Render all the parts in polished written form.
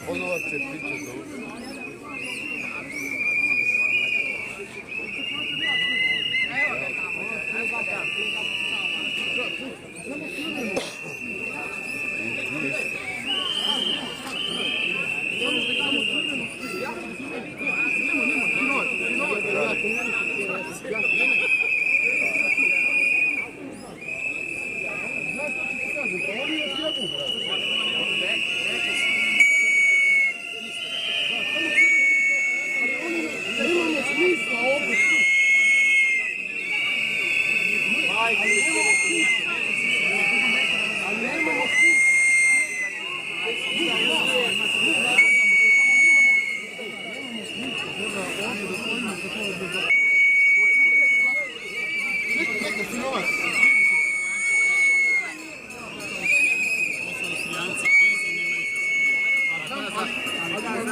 Ponovo će priča za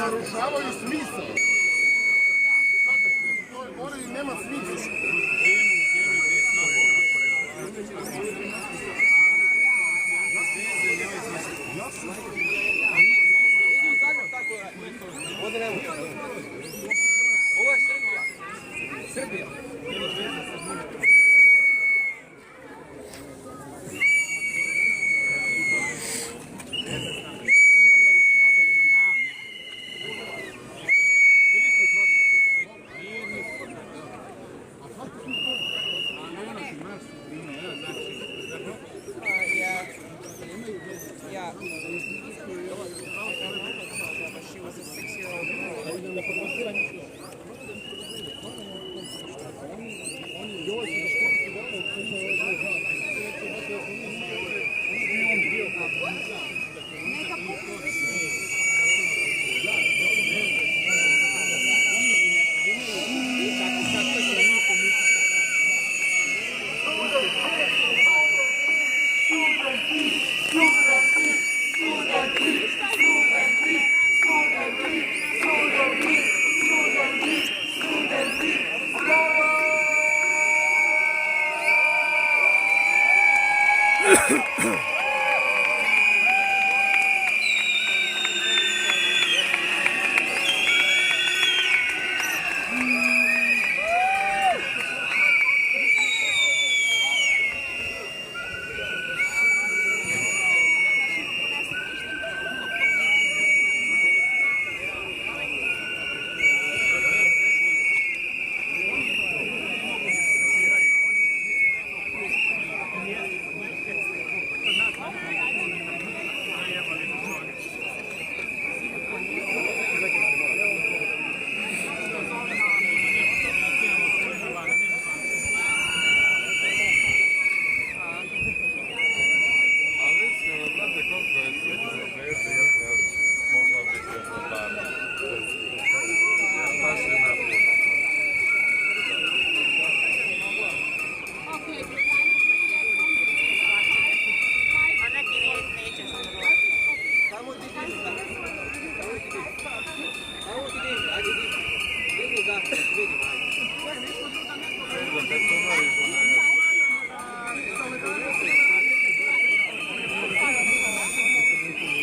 narušavaju smisao. Oni nema smisla. Ovo je Srbija. Srbija. Yeah. She was a 6-year-old girl.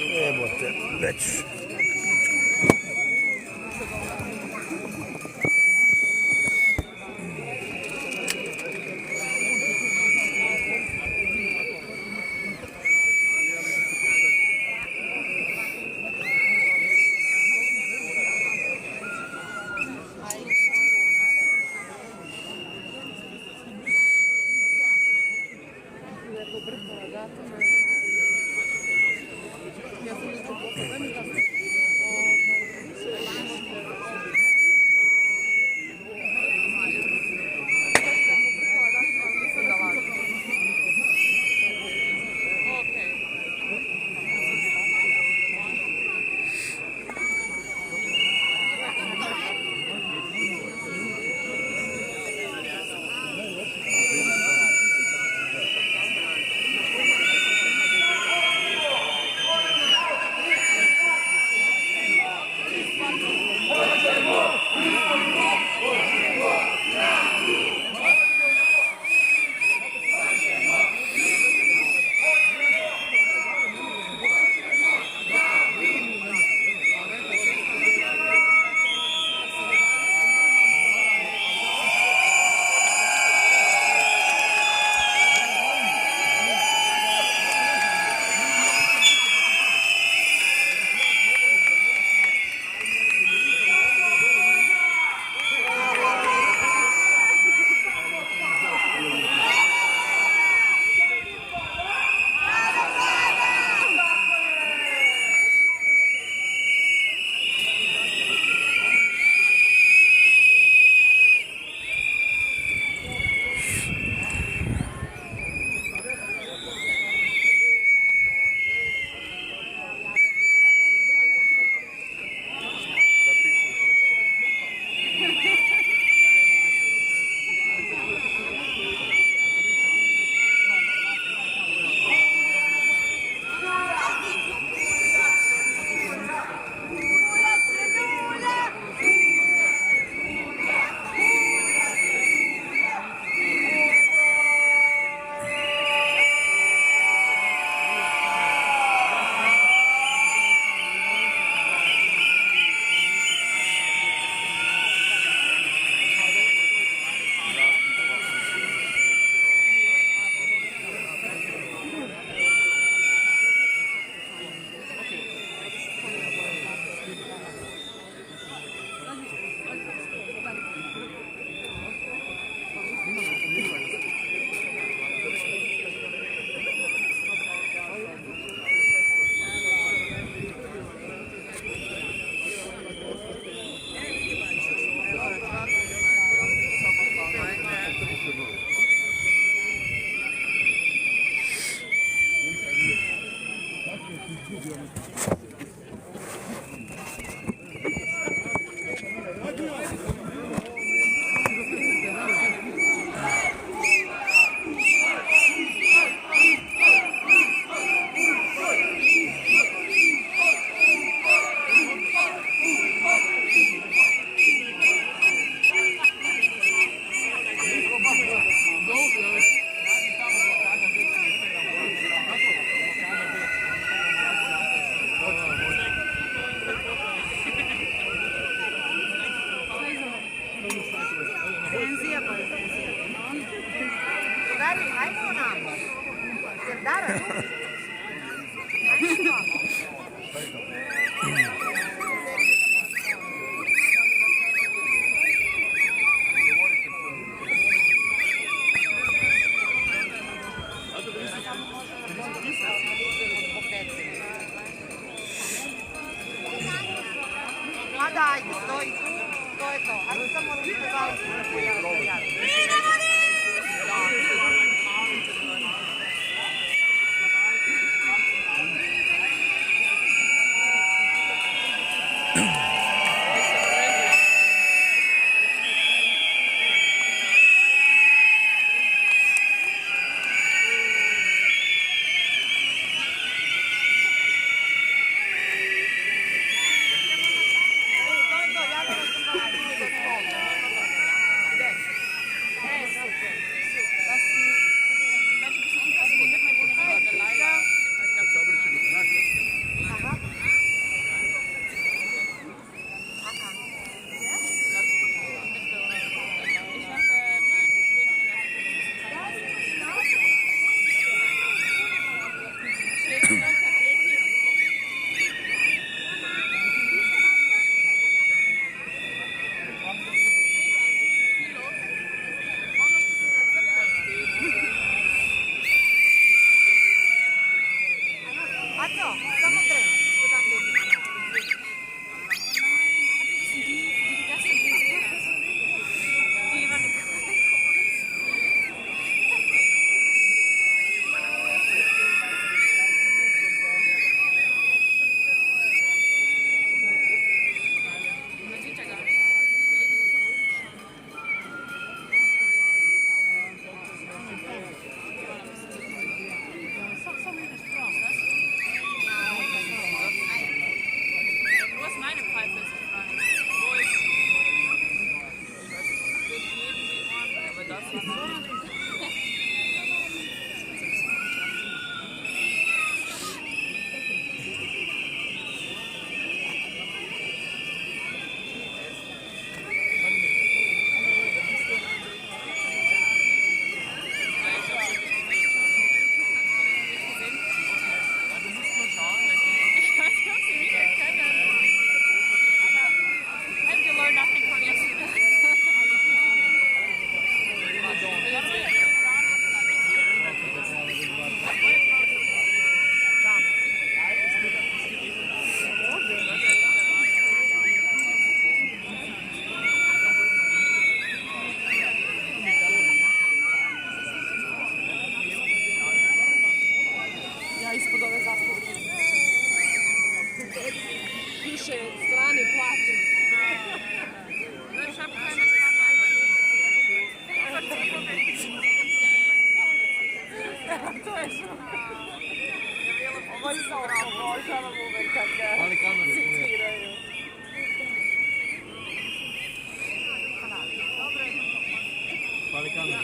Jebote, već. Ja sam ajde, stoji tu, to je to. Ajde samo da se zajedno. Ispod ove zastave. Piše strani plaće. To je što. Ovo je samo obožavam uvek kad ga citiraju. Pali kameru.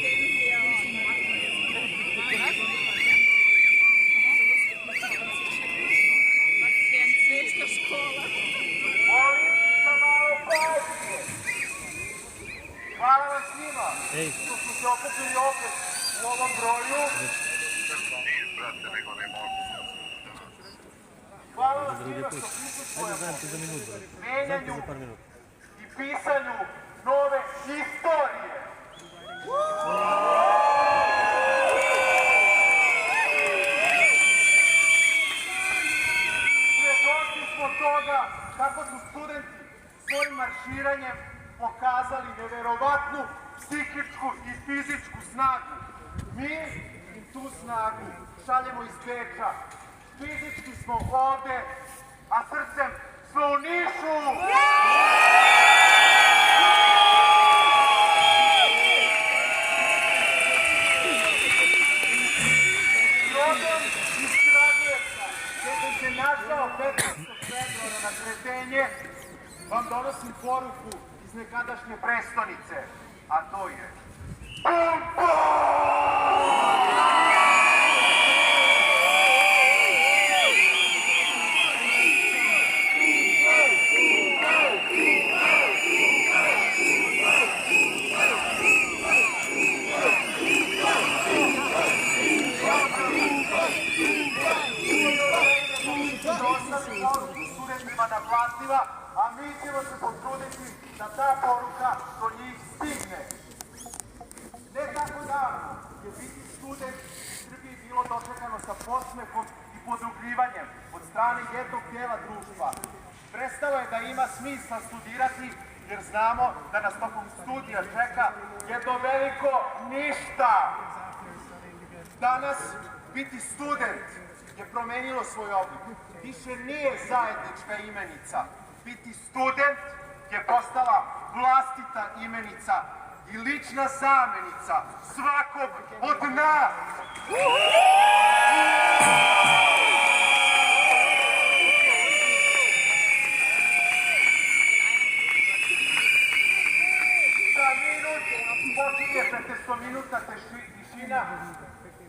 Hvala vam svima Ej. što smo se okupili opet u ovom broju. Hvala vam svima što prisustvujemo menjanju i pisanju nove istorije. Svedoci smo toga kako su studenti svojim marširanjem pokazali neverovatnu psihičku i fizičku snagu. Mi im tu snagu šaljemo iz Beča. Fizički smo ovde, a srcem smo u Nišu! Rodom iz Kragujevca, gde sam se našao 15. februara na Kretenje, vam donosim poruku iz nekadašnje prestonice, a to je BUM BUM! Naplativa, a mi ćemo se potruditi da ta poruka do njih stigne. Ne tako davno je biti student u Srbiji bilo dočekano sa podsmehom i podrugljivanjem od strane jednog dela društva. Pre prestalo je da ima smisla studirati, jer znamo da nas tokom studija čeka jedno veliko ništa. Danas biti student je promenilo svoj oblik. Više nije zajednička imenica. Biti student je postala vlastita imenica i lična zamenica svakog od nas. Za minut počinje 15-minutna tišina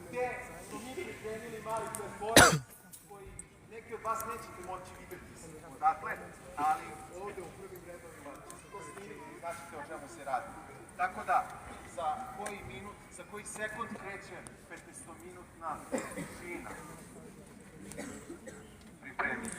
gdje su mi pripremili mali performans koji neki od vas nećete moći vidjeti odatle, ali ovdje u prvim redovima ćete to snimiti i značite o čemu se radi. Tako da, za koji minut, za koji sekund kreće 15-minutna tišina. Pripremite.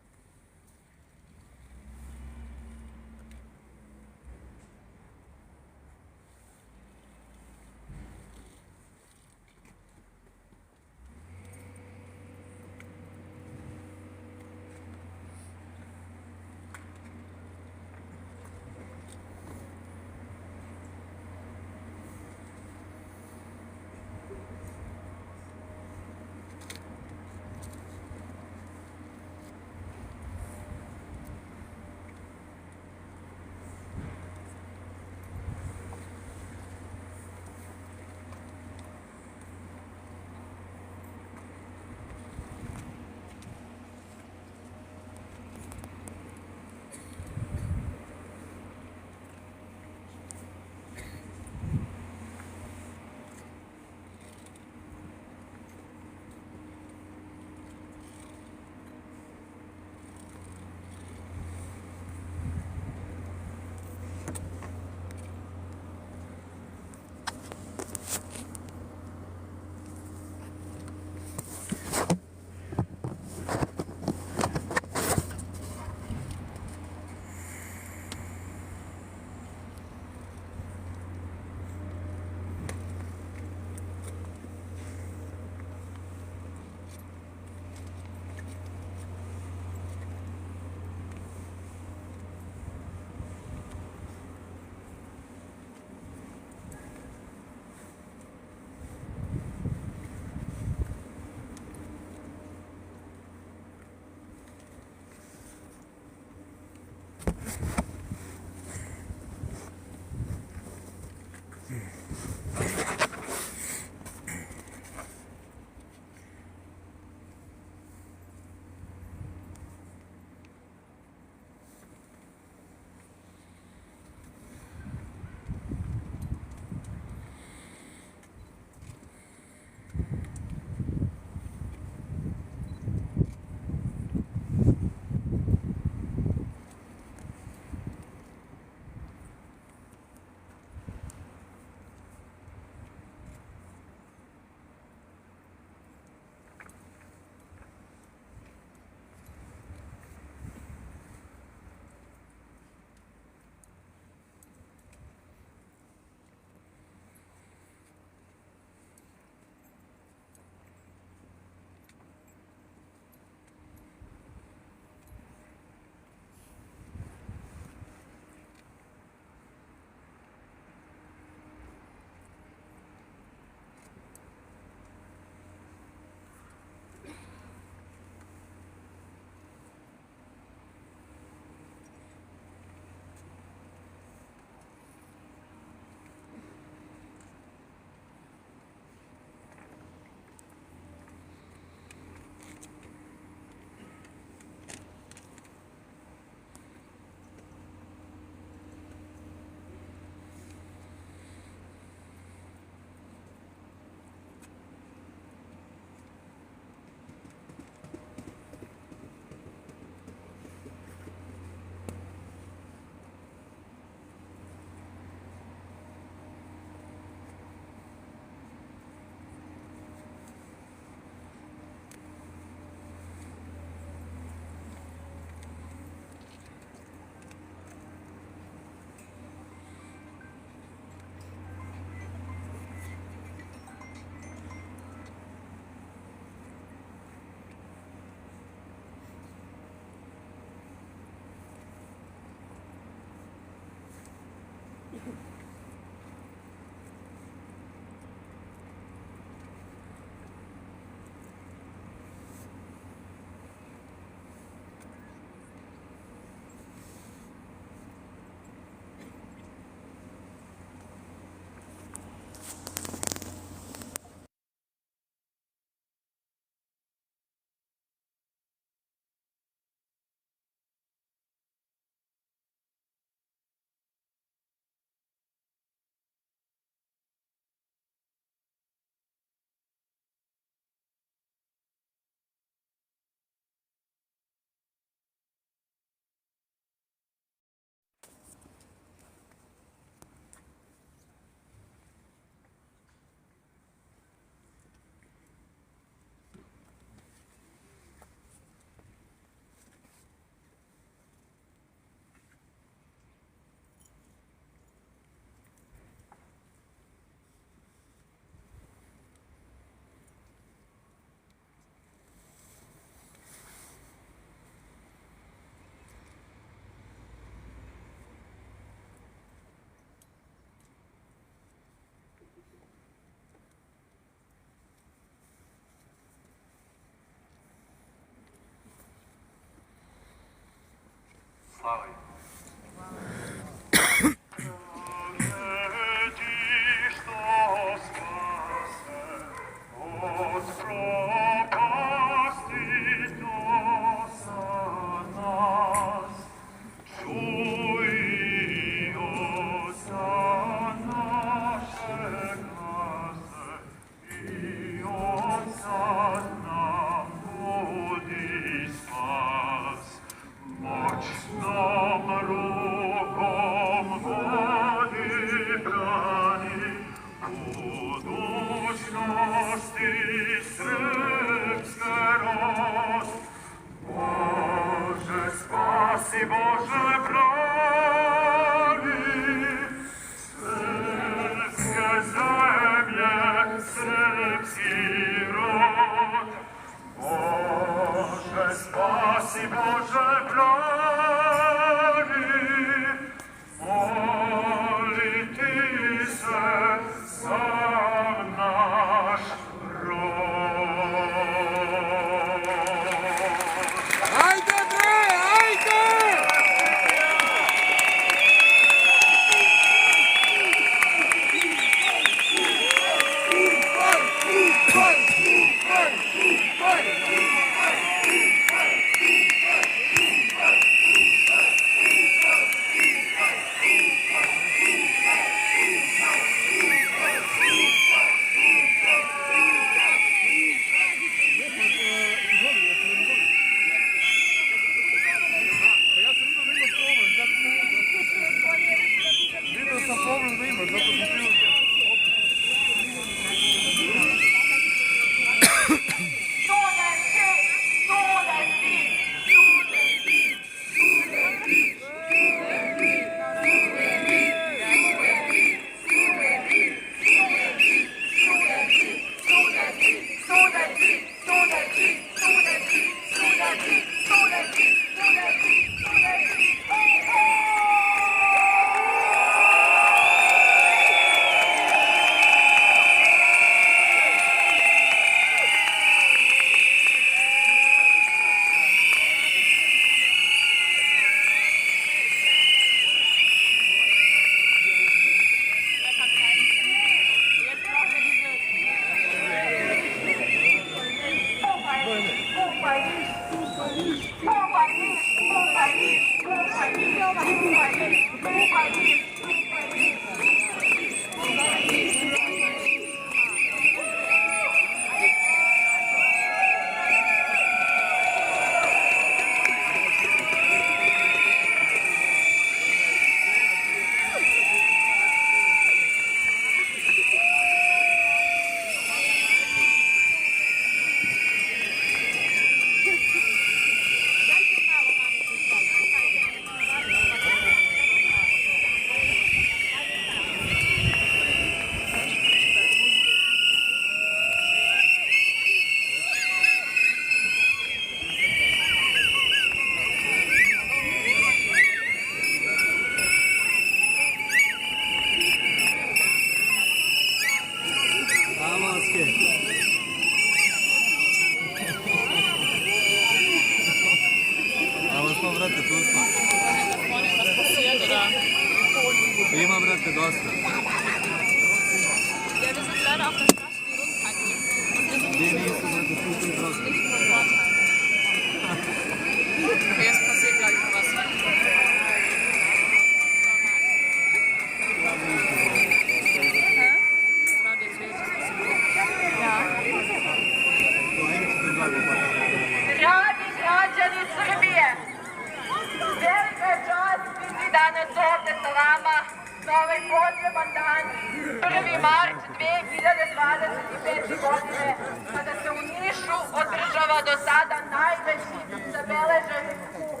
mart 2025. godine, kada se u Nišu održava do sada najveći zabeleženi skup.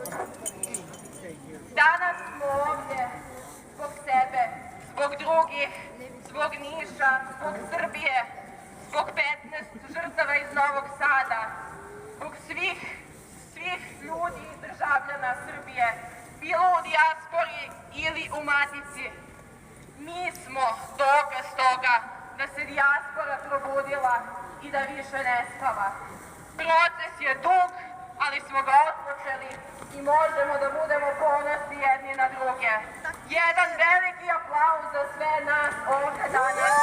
Danas smo ovdje zbog sebe, zbog drugih, zbog Niša, zbog Srbije, zbog 15 žrtava iz Novog Sada, zbog svih ljudi i državljana Srbije, bilo u dijaspori ili u matici. Mi smo dokaz toga da se dijaspora probudila i da više ne spava. Proces je dug, ali smo ga otpočeli i možemo da budemo ponosni jedni na druge. Jedan veliki aplauz za sve nas ovdje danas.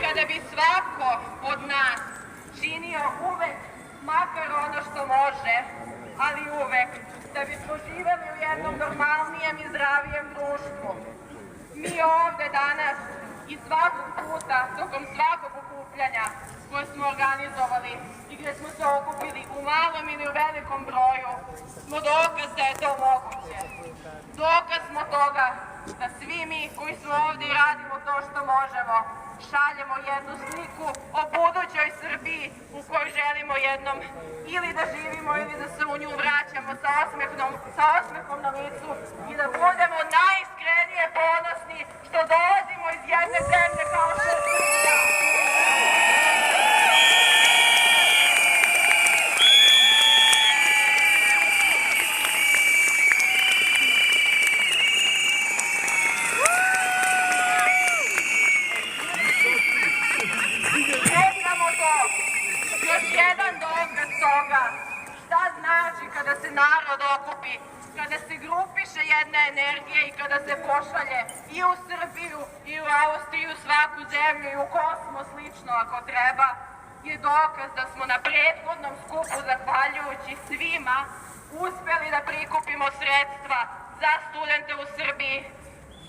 Kada bi svako od nas činio uvek, makar ono što može, ali uvek, da bismo živeli u jednom normalnijem i zdravijem društvu. Mi ovde danas i svakog puta, tokom svakog okupljanja koje smo organizovali i gdje smo se okupili u malom ili u velikom broju, smo dokaz da je to moguće. Dokaz smo toga da svi mi koji smo ovdje i radimo to što možemo, šaljemo jednu sliku o budućoj Srbiji u kojoj želimo jednom ili da živimo ili da se u nju vraćamo sa osmehom na licu i da budemo najiskrenije ponosni što dolazimo iz jedne zemlje kao što je Srbija. Još jedan dokaz toga šta znači kada se narod okupi, kada se grupiše jedna energija i kada se pošalje i u Srbiju i u Austriju, svaku zemlju i u kosmos lično ako treba, je dokaz da smo na prethodnom skupu, zahvaljujući svima, uspeli da prikupimo sredstva za studente u Srbiji.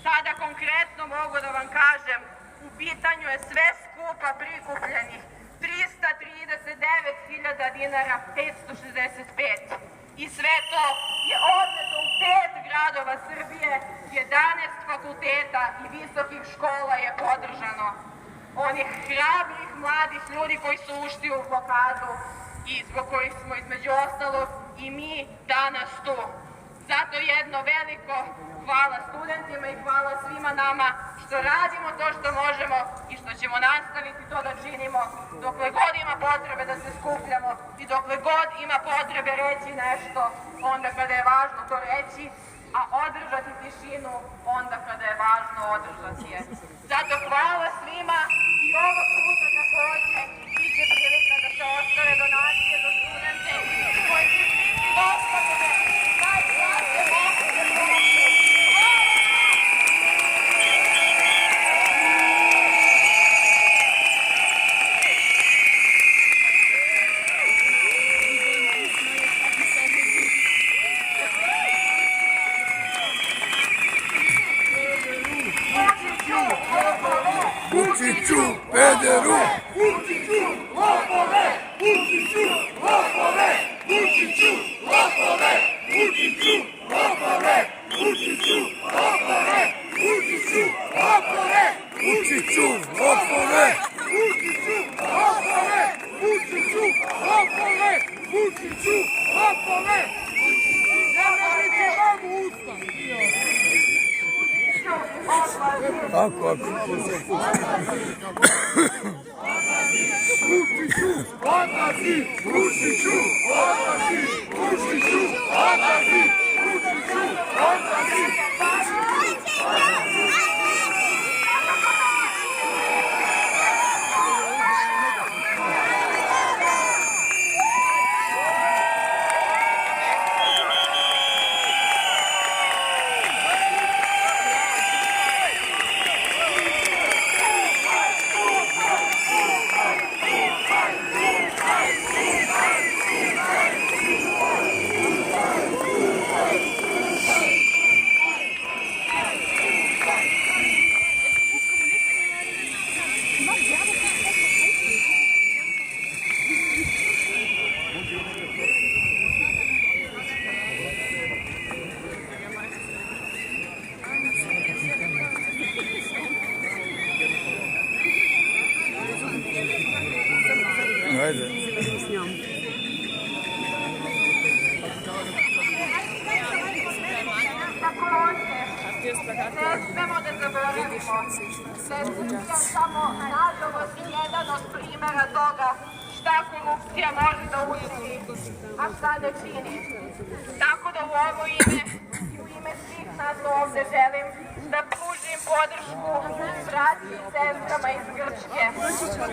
Sada konkretno mogu da vam kažem, u pitanju je sve skupa prikupljenih 339.000 dinara 565. I sve to je odneto u 5 gradova Srbije, 11 fakulteta i visokih škola je podržano. Onih hrabrih mladih ljudi koji su ušli u blokadu i zbog kojih smo između ostalog i mi danas tu. Zato jedno veliko hvala studentima i hvala svima nama što radimo to što možemo i što ćemo nastaviti to da činimo dokle god ima potrebe da se skupljamo i dokle god ima potrebe reći nešto onda kada je važno to reći, a održati tišinu onda kada je važno održati je. Zato hvala svima i ovog puta takođe biće prilika da se ostave donacije za studente koji će biti dostavljene najkraće moguće pomoći. Vučiću, pederu! Vučiću, lopove! Vučiću, lopove! Vučiću, lopove! Vučiću, lopove! Vučiću, lopove! Vučiću, lopove! Vučiću, lopove! Vučiću, lopove! Vučiću, lopove! Vučiću, lopove! Nemojte vam usta! Tako, Vučiću, odlazi! Vučiću, odlazi! Vučiću, odlazi! Vučiću, odlazi! Ajde. Ne smemo da zaboravimo da je Srbija samo nažalost jedan od primjera toga šta korupcija može da učini, a šta ne čini. Tako da u ovo ime i u ime svih nas ovde želim da pružim podršku braći i sestrama iz Grčke.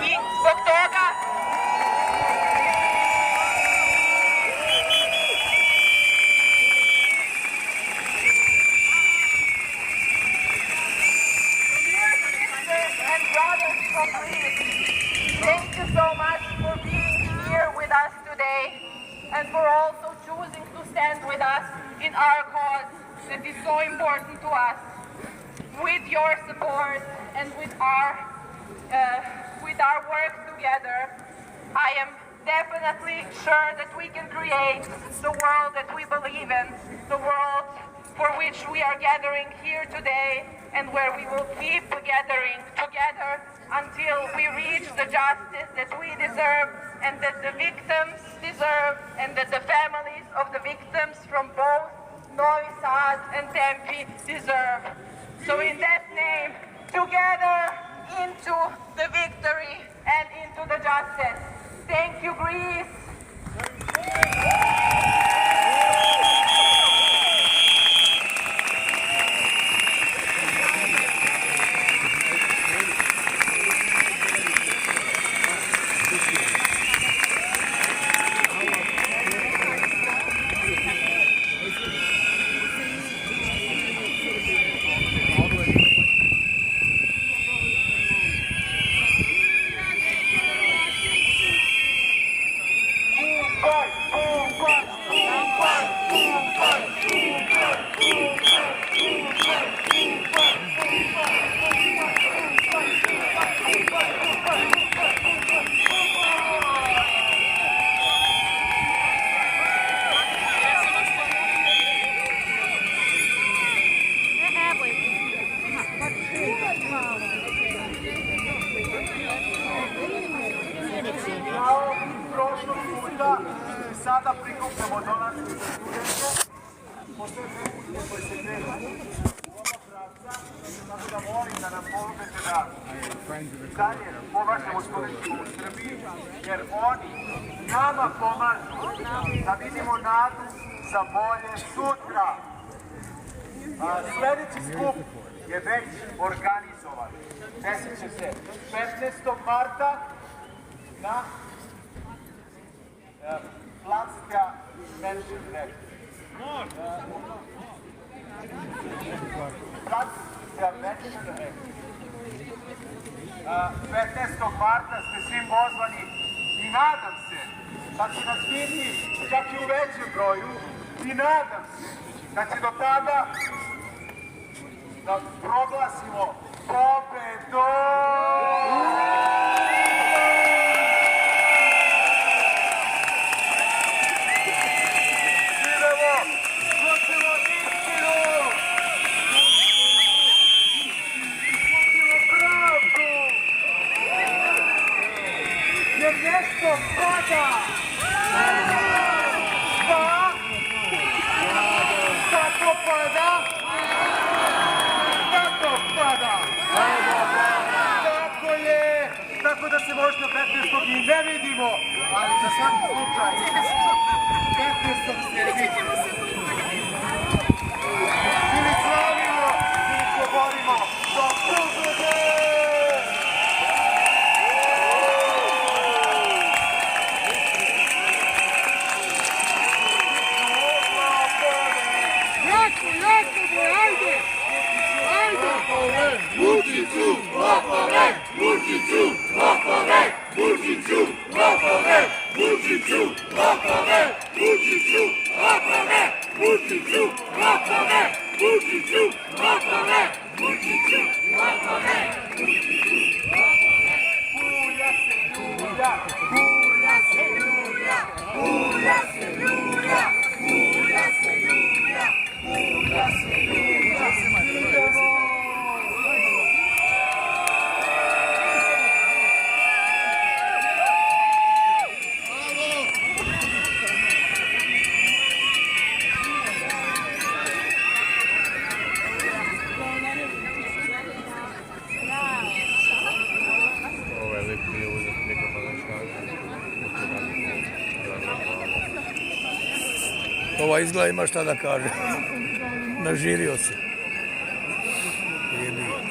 I zbog toga thank you so much for being here with us today and for also choosing to stand with us in our cause that is so important to us. With your support and with our work together, I am definitely sure that we can create the world that we believe in, the world for which we are gathering here today and where we will keep gathering together until we reach the justice that we deserve and that the victims deserve and that the families of the victims from both Novi Sad and Tempe deserve. So in that name, together into the victory and into the justice. Thank you, Greece. Kao prošlog puta sada prikupljamo donacije za studente. Postoje prikupnje koje se kreću u oba pravca, tako da molim da nam pomogete da dalje pomažemo studentima u Srbiji, jer oni nama pomažu da vidimo nadu za bolje sutra. Sljedeći skup je već organizovan. Desit će se 15. marta na Planska Menšin Rek. Planska Menšin Rek. 15. marta ste svim pozvani i nadam se da će nas biti čak i u većem broju i nadam se da će do tada da proglasimo pobedu! Nešto pada! Pa? Kako pada? Kako pada? Tako je! Tako da se možda 15. i ne vidimo, ali za svaki slučaj 15. se vidimo. Ili slavimo, ili se borimo do pobede! Vučiću, lopove! Vučiću, lopove! Vučiću, lopove! Vučiću, lopove! Vučiću, lopove! Vučiću, lopove! Vučiću, lopove! Vučiću, lopove! Vučiću, lopove! Pulja se ljulja! Pulja se ljulja! Pulja se ljulja! Pulja se ljulja! Pulja se ljulja! izgleda ima šta da kaže. Nažirio se. Jebi ga.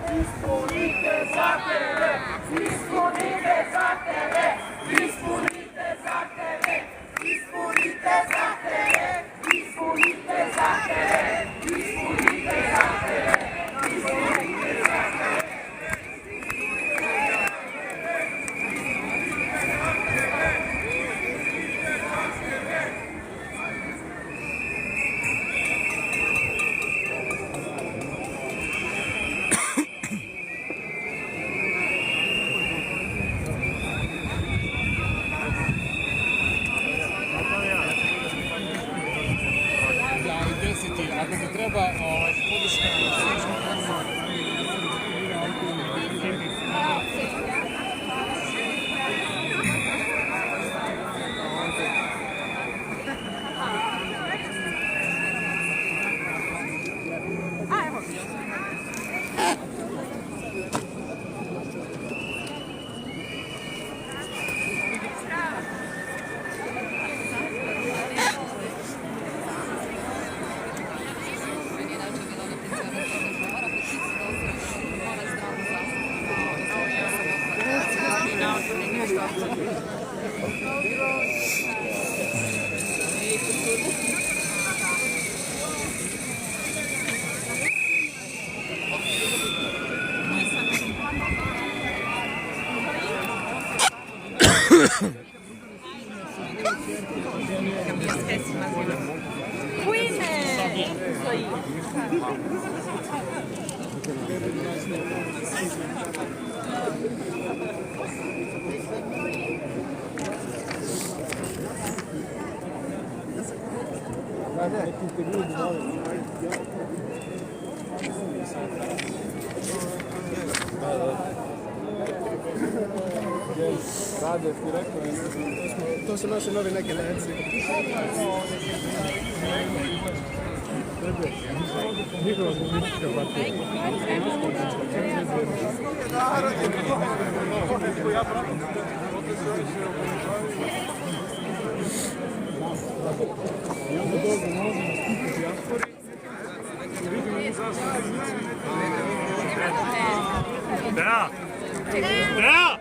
Ispunite zahteve, ispunite zahteve, ispunite zahteve, ispunite zahteve, ispunite zahteve, ispunite zahteve, ispunite zahteve. Ako ti treba podrška Rade, ti rekao, to su naše nove neke lekcije. Njihova komunistička partija. I onda dođu na ovdje na skupu dijaspori i vidimo mi zašto. Da! Da!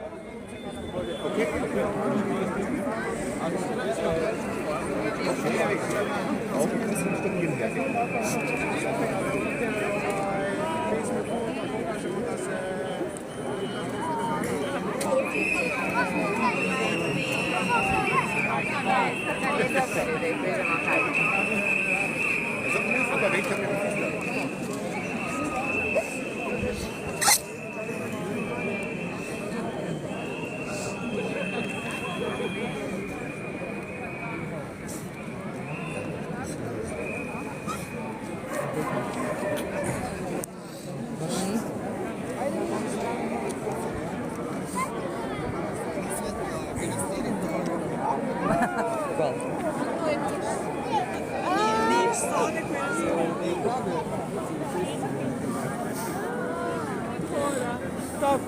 Top.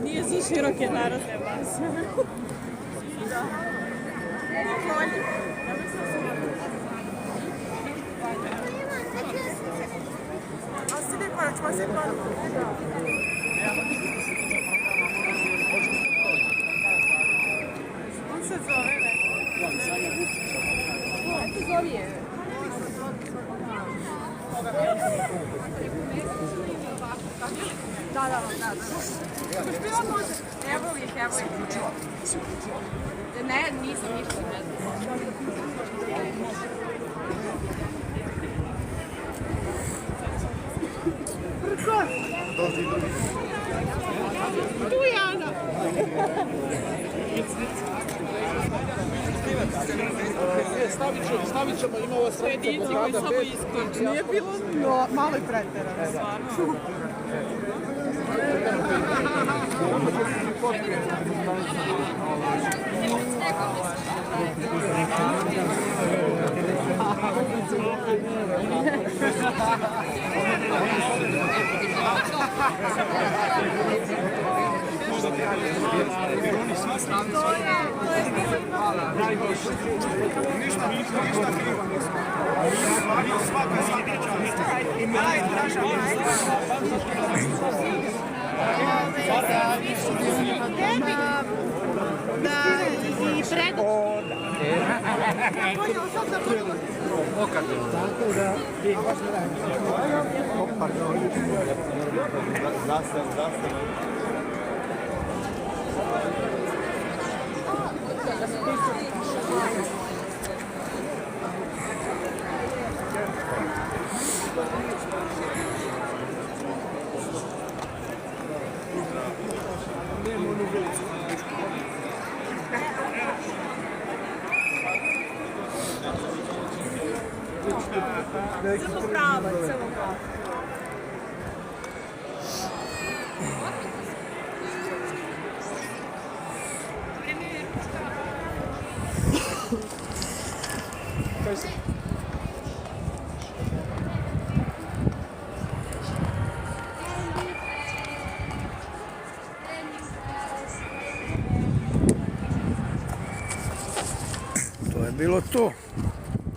Nije za široke narodne mase. On se zove, ne? Zove je. Da. Evo ih. Ne, nisam ništa. Tu je Ana. Stavit ćemo, ima ovo sredica. Pojedinci koji samo iskoči. Nije bilo malo i preterano, stvarno. To je bilo to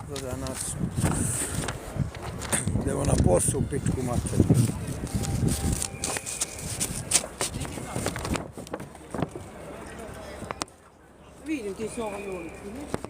za danas. Idemo na posao u pičku materiju. Vidim ti su ovo ulici.